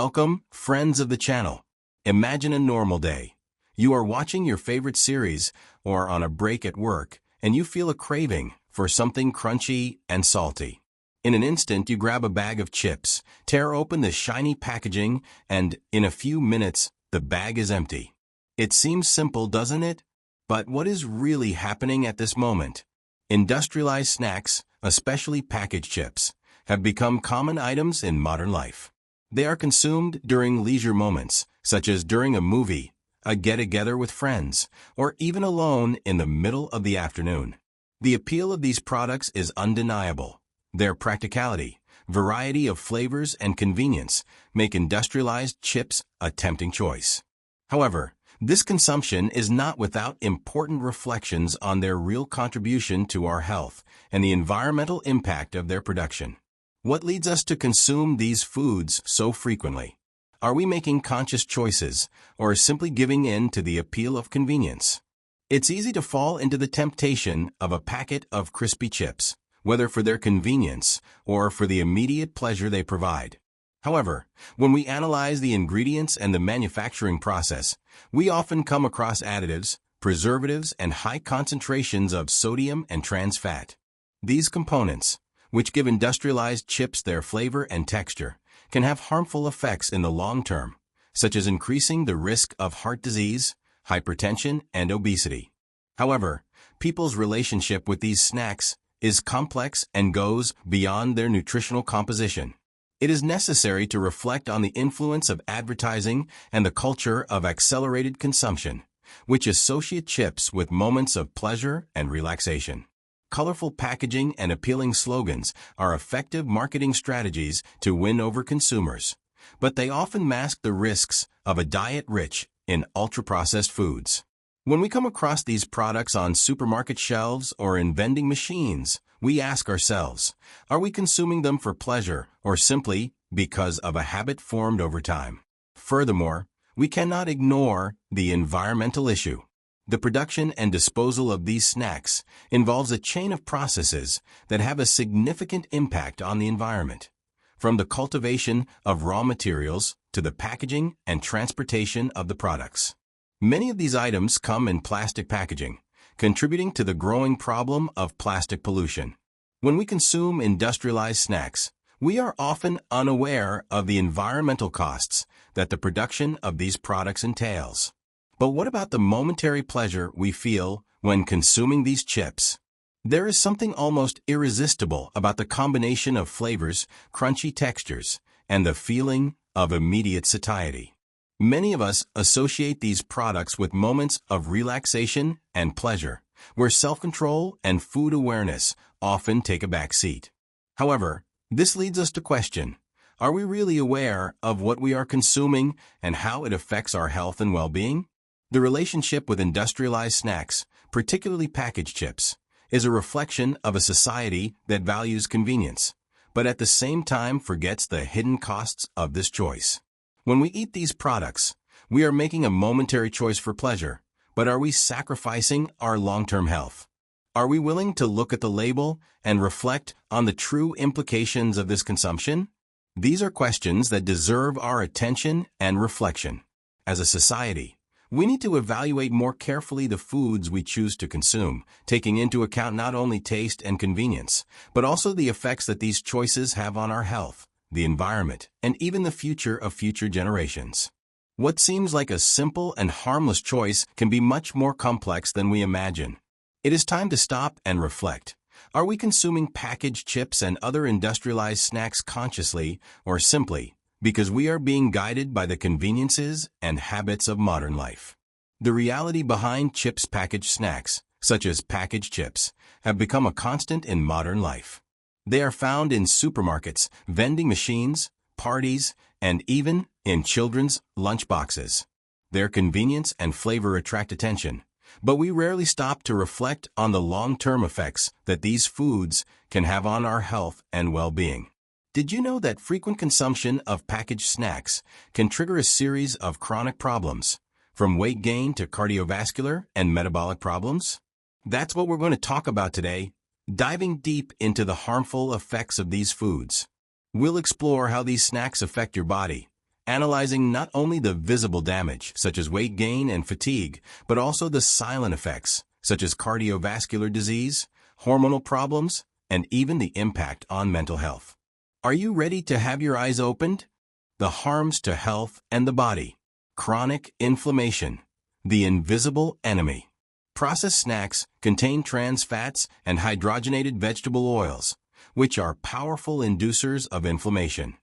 Welcome, friends of the channel. Imagine a normal day. You are watching your favorite series or on a break at work, and you feel a craving for something crunchy and salty. In an instant, you grab a bag of chips, tear open the shiny packaging, and in a few minutes, the bag is empty. It seems simple, doesn't it? But what is really happening at this moment? Industrialized snacks, especially packaged chips, have become common items in modern life. They are consumed during leisure moments, such as during a movie, a get-together with friends, or even alone in the middle of the afternoon. The appeal of these products is undeniable. Their practicality, variety of flavors, and convenience make industrialized chips a tempting choice. However, this consumption is not without important reflections on their real contribution to our health and the environmental impact of their production. What leads us to consume these foods so frequently? Are we making conscious choices, or simply giving in to the appeal of convenience? It's easy to fall into the temptation of a packet of crispy chips, whether for their convenience or for the immediate pleasure they provide. However, when we analyze the ingredients and the manufacturing process, we often come across additives, preservatives, and high concentrations of sodium and trans fat. These components, which give industrialized chips their flavor and texture, can have harmful effects in the long term, such as increasing the risk of heart disease, hypertension, and obesity. However, people's relationship with these snacks is complex and goes beyond their nutritional composition. It is necessary to reflect on the influence of advertising and the culture of accelerated consumption, which associate chips with moments of pleasure and relaxation. Colorful packaging and appealing slogans are effective marketing strategies to win over consumers, but they often mask the risks of a diet rich in ultra-processed foods. When we come across these products on supermarket shelves or in vending machines, we ask ourselves, are we consuming them for pleasure or simply because of a habit formed over time? Furthermore, we cannot ignore the environmental issue. The production and disposal of these snacks involves a chain of processes that have a significant impact on the environment, from the cultivation of raw materials to the packaging and transportation of the products. Many of these items come in plastic packaging, contributing to the growing problem of plastic pollution. When we consume industrialized snacks, we are often unaware of the environmental costs that the production of these products entails. But what about the momentary pleasure we feel when consuming these chips? There is something almost irresistible about the combination of flavors, crunchy textures, and the feeling of immediate satiety. Many of us associate these products with moments of relaxation and pleasure, where self-control and food awareness often take a back seat. However, this leads us to question, are we really aware of what we are consuming and how it affects our health and well-being? The relationship with industrialized snacks, particularly packaged chips, is a reflection of a society that values convenience, but at the same time forgets the hidden costs of this choice. When we eat these products, we are making a momentary choice for pleasure, but are we sacrificing our long-term health? Are we willing to look at the label and reflect on the true implications of this consumption? These are questions that deserve our attention and reflection. As a society, we need to evaluate more carefully the foods we choose to consume, taking into account not only taste and convenience, but also the effects that these choices have on our health, the environment, and even the future of future generations. What seems like a simple and harmless choice can be much more complex than we imagine. It is time to stop and reflect. Are we consuming packaged chips and other industrialized snacks consciously or simply because we are being guided by the conveniences and habits of modern life? The reality behind chips packaged snacks, such as packaged chips, have become a constant in modern life. They are found in supermarkets, vending machines, parties, and even in children's lunchboxes. Their convenience and flavor attract attention, but we rarely stop to reflect on the long-term effects that these foods can have on our health and well-being. Did you know that frequent consumption of packaged snacks can trigger a series of chronic problems, from weight gain to cardiovascular and metabolic problems? That's what we're going to talk about today, diving deep into the harmful effects of these foods. We'll explore how these snacks affect your body, analyzing not only the visible damage, such as weight gain and fatigue, but also the silent effects, such as cardiovascular disease, hormonal problems, and even the impact on mental health. Are you ready to have your eyes opened? The harms to health and the body. Chronic inflammation, the invisible enemy. Processed snacks contain trans fats and hydrogenated vegetable oils, which are powerful inducers of inflammation.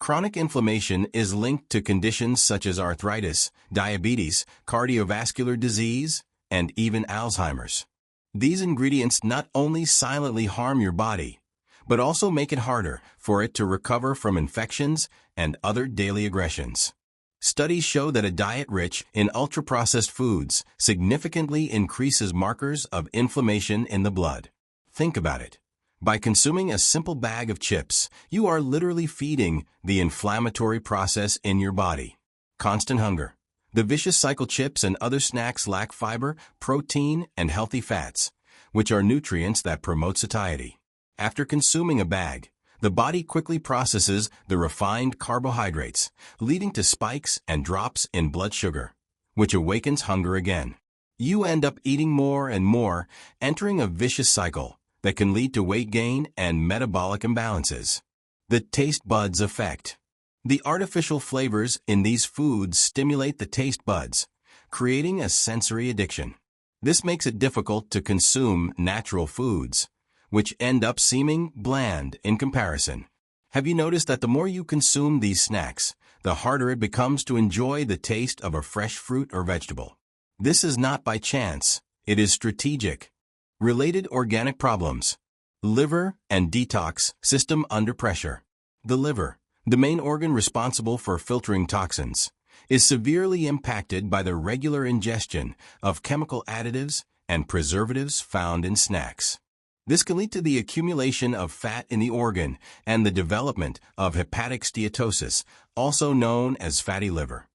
Chronic inflammation is linked to conditions such as arthritis, diabetes, cardiovascular disease, and even Alzheimer's. These ingredients not only silently harm your body, but also make it harder for it to recover from infections and other daily aggressions. Studies show that a diet rich in ultra-processed foods significantly increases markers of inflammation in the blood. Think about it. By consuming a simple bag of chips, you are literally feeding the inflammatory process in your body. Constant hunger. The vicious cycle: chips and other snacks lack fiber, protein, and healthy fats, which are nutrients that promote satiety. After consuming a bag, the body quickly processes the refined carbohydrates, leading to spikes and drops in blood sugar, which awakens hunger again. You end up eating more and more, entering a vicious cycle that can lead to weight gain and metabolic imbalances. The taste buds effect. The artificial flavors in these foods stimulate the taste buds, creating a sensory addiction. This makes it difficult to consume natural foods, which end up seeming bland in comparison. Have you noticed that the more you consume these snacks, the harder it becomes to enjoy the taste of a fresh fruit or vegetable? This is not by chance, it is strategic. Related organic problems. Liver and detox system under pressure. The liver, the main organ responsible for filtering toxins, is severely impacted by the regular ingestion of chemical additives and preservatives found in snacks. This can lead to the accumulation of fat in the organ and the development of hepatic steatosis, also known as fatty liver.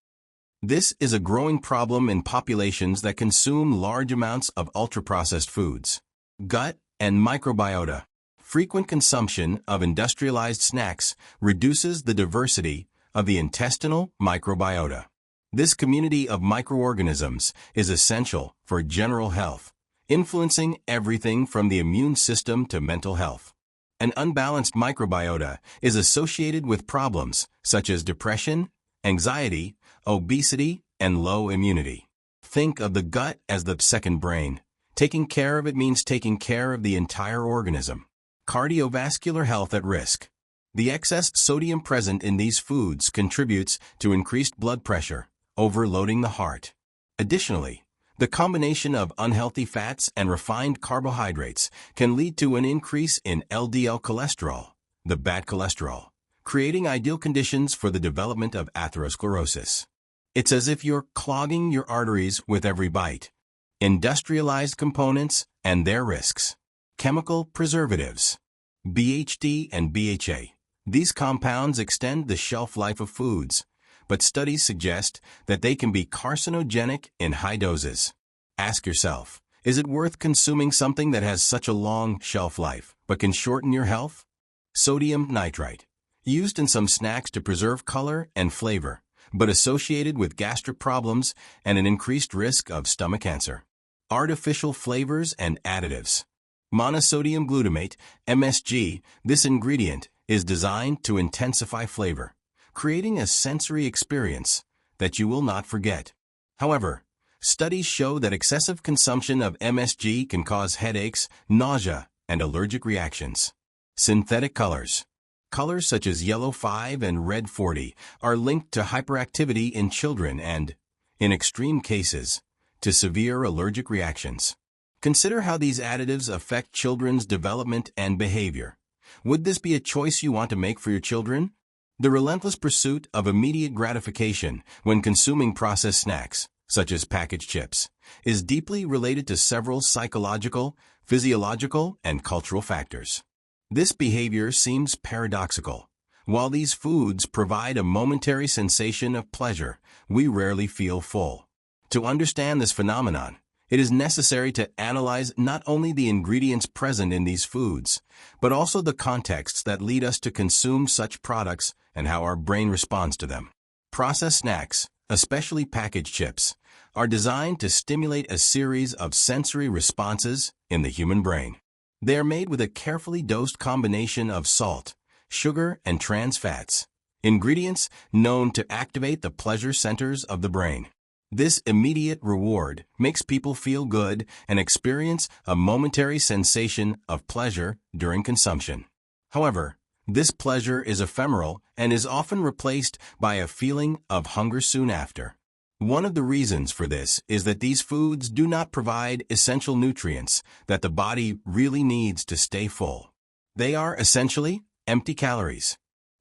This is a growing problem in populations that consume large amounts of ultra-processed foods. Gut and microbiota. Frequent consumption of industrialized snacks reduces the diversity of the intestinal microbiota. This community of microorganisms is essential for general health, influencing everything from the immune system to mental health. An unbalanced microbiota is associated with problems such as depression, anxiety, obesity, and low immunity. Think of the gut as the second brain. Taking care of it means taking care of the entire organism. Cardiovascular health at risk. The excess sodium present in these foods contributes to increased blood pressure, overloading the heart. Additionally, the combination of unhealthy fats and refined carbohydrates can lead to an increase in LDL cholesterol, the bad cholesterol, creating ideal conditions for the development of atherosclerosis. It's as if you're clogging your arteries with every bite. Industrialized components and their risks. Chemical preservatives. BHD and BHA. These compounds extend the shelf life of foods, but studies suggest that they can be carcinogenic in high doses. Ask yourself, is it worth consuming something that has such a long shelf life, but can shorten your health? Sodium nitrite. Used in some snacks to preserve color and flavor, but associated with gastric problems and an increased risk of stomach cancer. Artificial flavors and additives. Monosodium glutamate, MSG, this ingredient is designed to intensify flavor, creating a sensory experience that you will not forget. However, studies show that excessive consumption of MSG can cause headaches, nausea, and allergic reactions. Synthetic colors. Colors such as yellow 5 and red 40 are linked to hyperactivity in children and, in extreme cases, to severe allergic reactions. Consider how these additives affect children's development and behavior. Would this be a choice you want to make for your children? The relentless pursuit of immediate gratification when consuming processed snacks, such as packaged chips, is deeply related to several psychological, physiological, and cultural factors. This behavior seems paradoxical. While these foods provide a momentary sensation of pleasure, we rarely feel full. To understand this phenomenon, it is necessary to analyze not only the ingredients present in these foods, but also the contexts that lead us to consume such products and how our brain responds to them. Processed snacks, especially packaged chips, are designed to stimulate a series of sensory responses in the human brain. They are made with a carefully dosed combination of salt, sugar, and trans fats, ingredients known to activate the pleasure centers of the brain. This immediate reward makes people feel good and experience a momentary sensation of pleasure during consumption. However, this pleasure is ephemeral and is often replaced by a feeling of hunger soon after. One of the reasons for this is that these foods do not provide essential nutrients that the body really needs to stay full. They are essentially empty calories.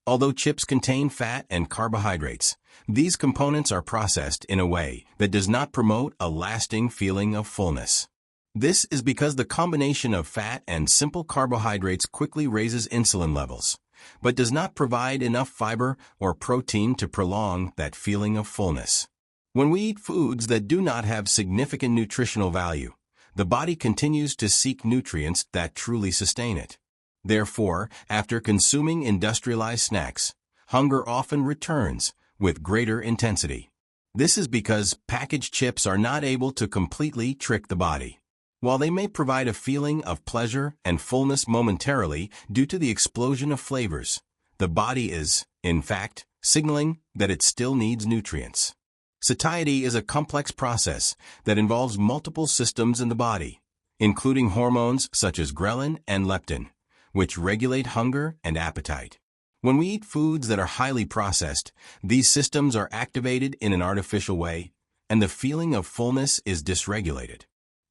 Although chips contain fat and carbohydrates, these components are processed in a way that does not promote a lasting feeling of fullness. This is because the combination of fat and simple carbohydrates quickly raises insulin levels, but does not provide enough fiber or protein to prolong that feeling of fullness. When we eat foods that do not have significant nutritional value, the body continues to seek nutrients that truly sustain it. Therefore, after consuming industrialized snacks, hunger often returns with greater intensity. This is because packaged chips are not able to completely trick the body. While they may provide a feeling of pleasure and fullness momentarily due to the explosion of flavors, the body is, in fact, signaling that it still needs nutrients. Satiety is a complex process that involves multiple systems in the body, including hormones such as ghrelin and leptin, which regulate hunger and appetite. When we eat foods that are highly processed, these systems are activated in an artificial way, and the feeling of fullness is dysregulated.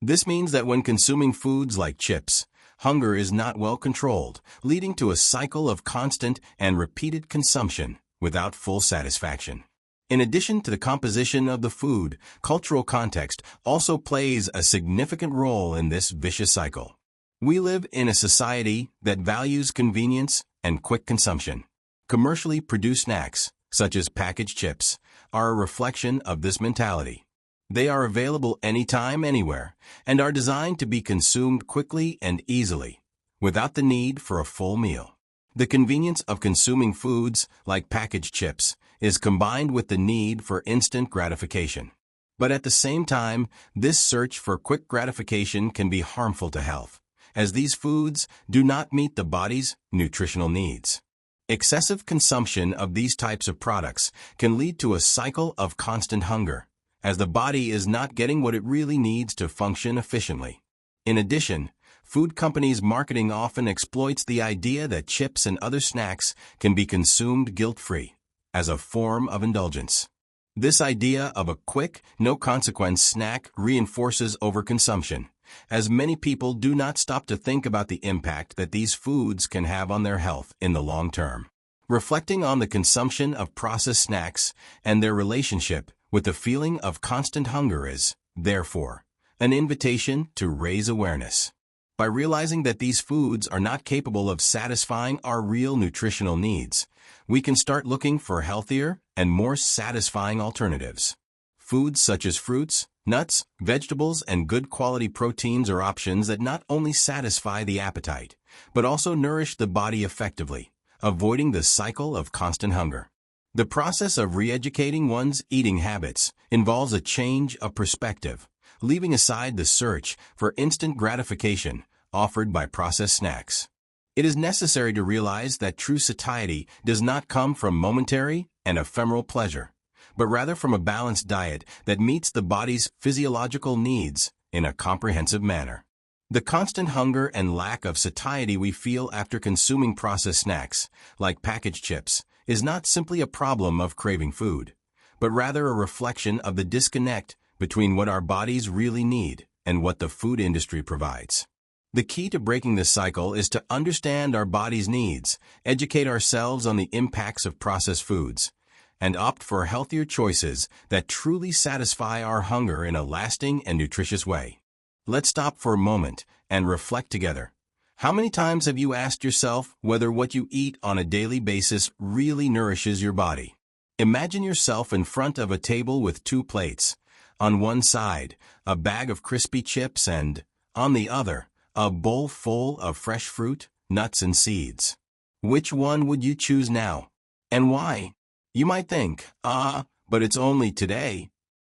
This means that when consuming foods like chips, hunger is not well controlled, leading to a cycle of constant and repeated consumption without full satisfaction. In addition to the composition of the food, cultural context also plays a significant role in this vicious cycle. We live in a society that values convenience and quick consumption. Commercially produced snacks, such as packaged chips, are a reflection of this mentality. They are available anytime, anywhere, and are designed to be consumed quickly and easily, without the need for a full meal. The convenience of consuming foods like packaged chips is combined with the need for instant gratification. But at the same time, this search for quick gratification can be harmful to health, as these foods do not meet the body's nutritional needs. Excessive consumption of these types of products can lead to a cycle of constant hunger, as the body is not getting what it really needs to function efficiently. In addition, food companies' marketing often exploits the idea that chips and other snacks can be consumed guilt-free, as a form of indulgence. This idea of a quick, no-consequence snack reinforces overconsumption, as many people do not stop to think about the impact that these foods can have on their health in the long term. Reflecting on the consumption of processed snacks and their relationship with the feeling of constant hunger is, therefore, an invitation to raise awareness. By realizing that these foods are not capable of satisfying our real nutritional needs, we can start looking for healthier and more satisfying alternatives. Foods such as fruits, nuts, vegetables, and good quality proteins are options that not only satisfy the appetite, but also nourish the body effectively, avoiding the cycle of constant hunger. The process of re-educating one's eating habits involves a change of perspective, leaving aside the search for instant gratification offered by processed snacks. It is necessary to realize that true satiety does not come from momentary and ephemeral pleasure, but rather from a balanced diet that meets the body's physiological needs in a comprehensive manner. The constant hunger and lack of satiety we feel after consuming processed snacks, like packaged chips, is not simply a problem of craving food, but rather a reflection of the disconnect between what our bodies really need and what the food industry provides. The key to breaking this cycle is to understand our body's needs, educate ourselves on the impacts of processed foods, and opt for healthier choices that truly satisfy our hunger in a lasting and nutritious way. Let's stop for a moment and reflect together. How many times have you asked yourself whether what you eat on a daily basis really nourishes your body? Imagine yourself in front of a table with two plates. On one side, a bag of crispy chips and, on the other, a bowl full of fresh fruit, nuts, and seeds. Which one would you choose now? And why? You might think, but it's only today.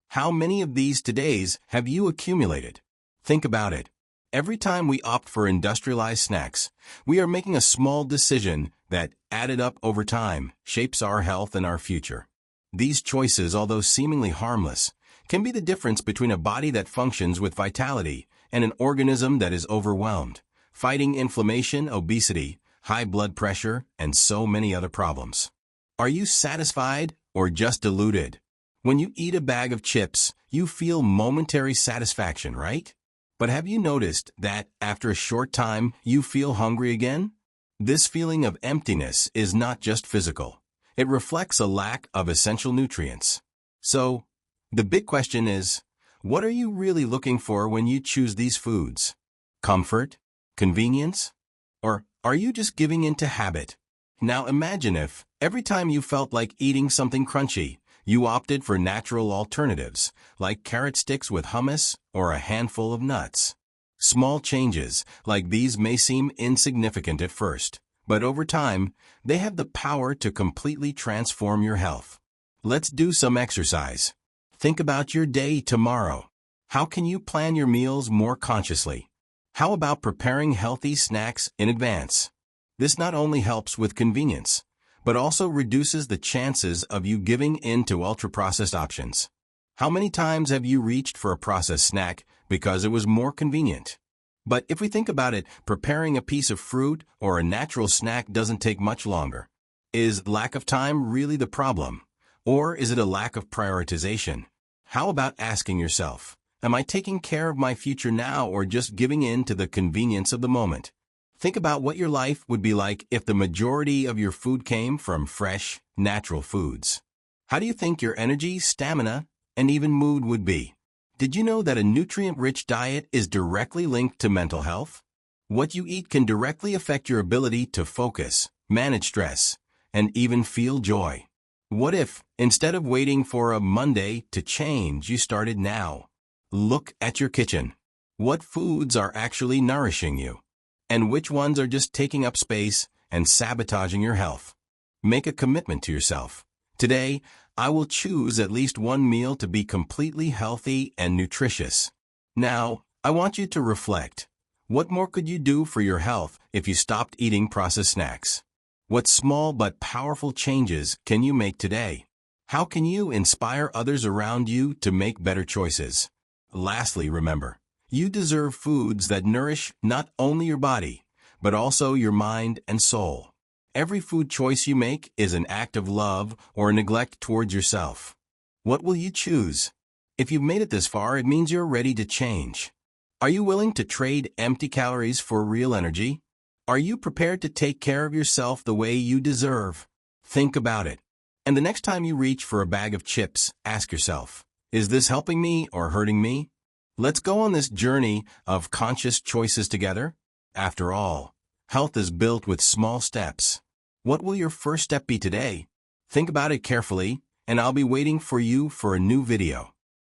How many of these todays have you accumulated? Think about it. Every time we opt for industrialized snacks, we are making a small decision that, added up over time, shapes our health and our future. These choices, although seemingly harmless, can be the difference between a body that functions with vitality and an organism that is overwhelmed, fighting inflammation, obesity, high blood pressure, and so many other problems. Are you satisfied or just deluded? When you eat a bag of chips, you feel momentary satisfaction, right? But have you noticed that after a short time, you feel hungry again? This feeling of emptiness is not just physical. It reflects a lack of essential nutrients. So, the big question is, what are you really looking for when you choose these foods? Comfort? Convenience? Or are you just giving in to habit? Now imagine if, every time you felt like eating something crunchy, you opted for natural alternatives, like carrot sticks with hummus or a handful of nuts. Small changes like these may seem insignificant at first, but over time, they have the power to completely transform your health. Let's do some exercise. Think about your day tomorrow. How can you plan your meals more consciously? How about preparing healthy snacks in advance? This not only helps with convenience, but also reduces the chances of you giving in to ultra-processed options. How many times have you reached for a processed snack because it was more convenient? But if we think about it, preparing a piece of fruit or a natural snack doesn't take much longer. Is lack of time really the problem? Or is it a lack of prioritization? How about asking yourself, am I taking care of my future now or just giving in to the convenience of the moment? Think about what your life would be like if the majority of your food came from fresh, natural foods. How do you think your energy, stamina, and even mood would be? Did you know that a nutrient-rich diet is directly linked to mental health? What you eat can directly affect your ability to focus, manage stress, and even feel joy. What if, instead of waiting for a Monday to change, you started now? Look at your kitchen. What foods are actually nourishing you? And which ones are just taking up space and sabotaging your health? Make a commitment to yourself. Today, I will choose at least one meal to be completely healthy and nutritious. Now, I want you to reflect. What more could you do for your health if you stopped eating processed snacks? What small but powerful changes can you make today? How can you inspire others around you to make better choices? Lastly, remember, you deserve foods that nourish not only your body, but also your mind and soul. Every food choice you make is an act of love or neglect towards yourself. What will you choose? If you've made it this far, it means you're ready to change. Are you willing to trade empty calories for real energy? Are you prepared to take care of yourself the way you deserve? Think about it. And the next time you reach for a bag of chips, ask yourself, is this helping me or hurting me? Let's go on this journey of conscious choices together. After all, health is built with small steps. What will your first step be today? Think about it carefully, and I'll be waiting for you for a new video.